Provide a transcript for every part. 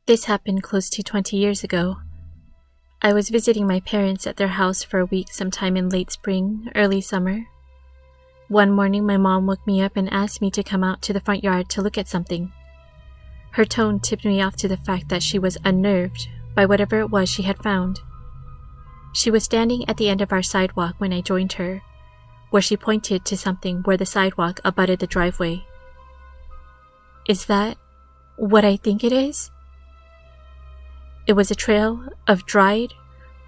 This happened close to 20 years ago. I was visiting my parents at their house for a week sometime in late spring, early summer. One morning, my mom woke me up and asked me to come out to the front yard to look at something. Her tone tipped me off to the fact that she was unnerved by whatever it was she had found. She was standing at the end of our sidewalk when I joined her, where she pointed to something where the sidewalk abutted the driveway. "Is that what I think it is?" It was a trail of dried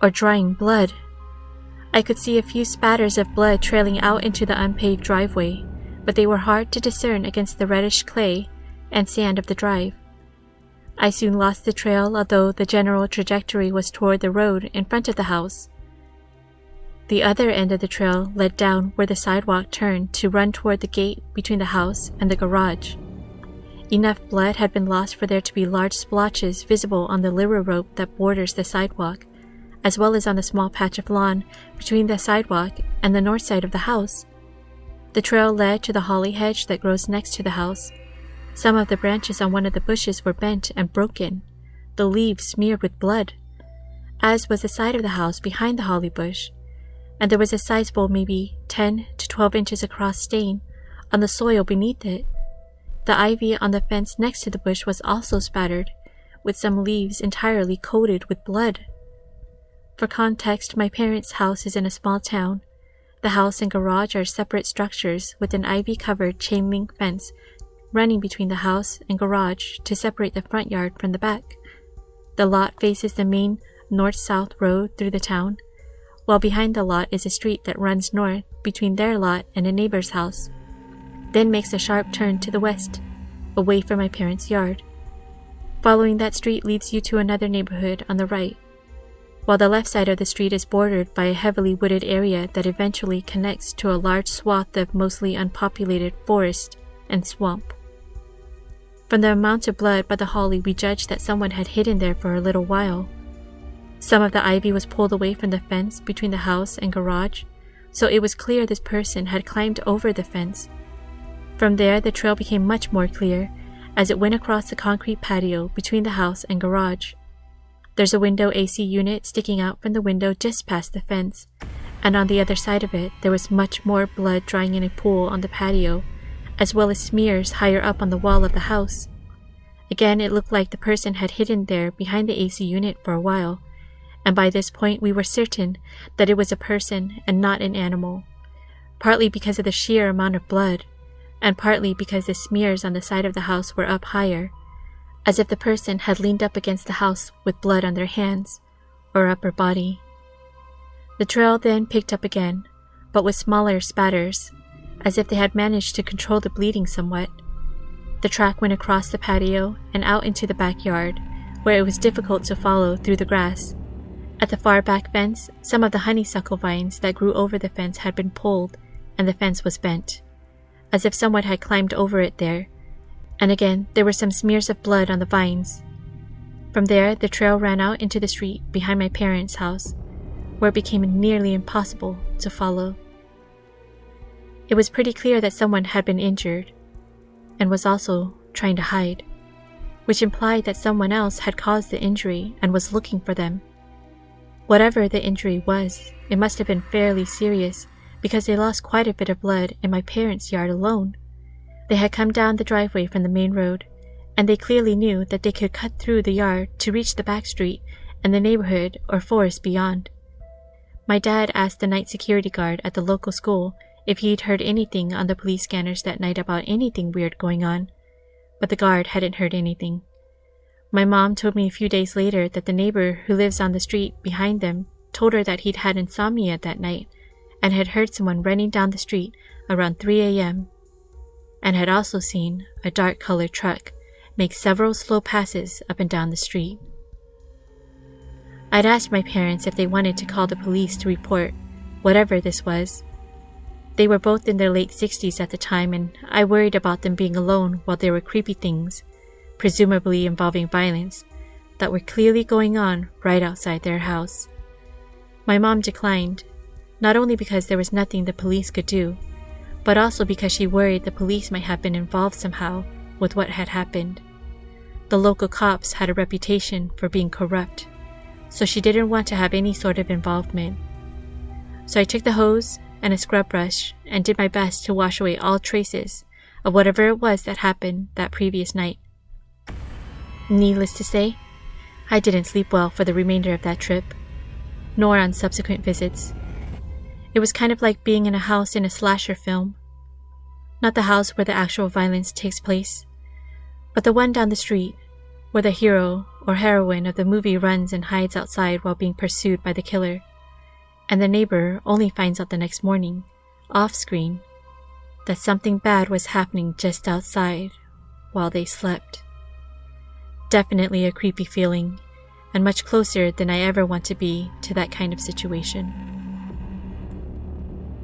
or drying blood. I could see a few spatters of blood trailing out into the unpaved driveway, but they were hard to discern against the reddish clay and sand of the drive. I soon lost the trail, although the general trajectory was toward the road in front of the house. The other end of the trail led down where the sidewalk turned to run toward the gate between the house and the garage. Enough blood had been lost for there to be large splotches visible on the lira rope that borders the sidewalk, as well as on the small patch of lawn between the sidewalk and the north side of the house. The trail led to the holly hedge that grows next to the house. Some of the branches on one of the bushes were bent and broken, the leaves smeared with blood, as was the side of the house behind the holly bush, and there was a sizable, maybe 10 to 12 inches across stain on the soil beneath it. The ivy on the fence next to the bush was also spattered, with some leaves entirely coated with blood. For context, my parents' house is in a small town. The house and garage are separate structures with an ivy-covered chain-link fence running between the house and garage to separate the front yard from the back. The lot faces the main north-south road through the town, while behind the lot is a street that runs north between their lot and a neighbor's house, then makes a sharp turn to the west, away from my parents' yard. Following that street leads you to another neighborhood on the right, while the left side of the street is bordered by a heavily wooded area that eventually connects to a large swath of mostly unpopulated forest and swamp. From the amount of blood by the holly, we judged that someone had hidden there for a little while. Some of the ivy was pulled away from the fence between the house and garage, so it was clear this person had climbed over the fence. From there, the trail became much more clear as it went across the concrete patio between the house and garage. There's a window AC unit sticking out from the window just past the fence, and on the other side of it, there was much more blood drying in a pool on the patio, as well as smears higher up on the wall of the house. Again, it looked like the person had hidden there behind the AC unit for a while, and by this point we were certain that it was a person and not an animal, partly because of the sheer amount of blood, and partly because the smears on the side of the house were up higher, as if the person had leaned up against the house with blood on their hands or upper body. The trail then picked up again, but with smaller spatters, as if they had managed to control the bleeding somewhat. The track went across the patio and out into the backyard, where it was difficult to follow through the grass. At the far back fence, some of the honeysuckle vines that grew over the fence had been pulled, and the fence was bent, as if someone had climbed over it there, and again there were some smears of blood on the vines. From there, the trail ran out into the street behind my parents' house, where it became nearly impossible to follow. It was pretty clear that someone had been injured, and was also trying to hide, which implied that someone else had caused the injury and was looking for them. Whatever the injury was, it must have been fairly serious, because they lost quite a bit of blood in my parents' yard alone. They had come down the driveway from the main road, and they clearly knew that they could cut through the yard to reach the back street and the neighborhood or forest beyond. My dad asked the night security guard at the local school if he'd heard anything on the police scanners that night about anything weird going on, but the guard hadn't heard anything. My mom told me a few days later that the neighbor who lives on the street behind them told her that he'd had insomnia that night and had heard someone running down the street around 3 a.m., and had also seen a dark-colored truck make several slow passes up and down the street. I'd asked my parents if they wanted to call the police to report whatever this was. They were both in their late 60s at the time, and I worried about them being alone while there were creepy things, presumably involving violence, that were clearly going on right outside their house. My mom declined, not only because there was nothing the police could do, but also because she worried the police might have been involved somehow with what had happened. The local cops had a reputation for being corrupt, so she didn't want to have any sort of involvement. So I took the hose and a scrub brush and did my best to wash away all traces of whatever it was that happened that previous night. Needless to say, I didn't sleep well for the remainder of that trip, nor on subsequent visits. It was kind of like being in a house in a slasher film. Not the house where the actual violence takes place, but the one down the street where the hero or heroine of the movie runs and hides outside while being pursued by the killer, and the neighbor only finds out the next morning, off-screen, that something bad was happening just outside while they slept. Definitely a creepy feeling, and much closer than I ever want to be to that kind of situation.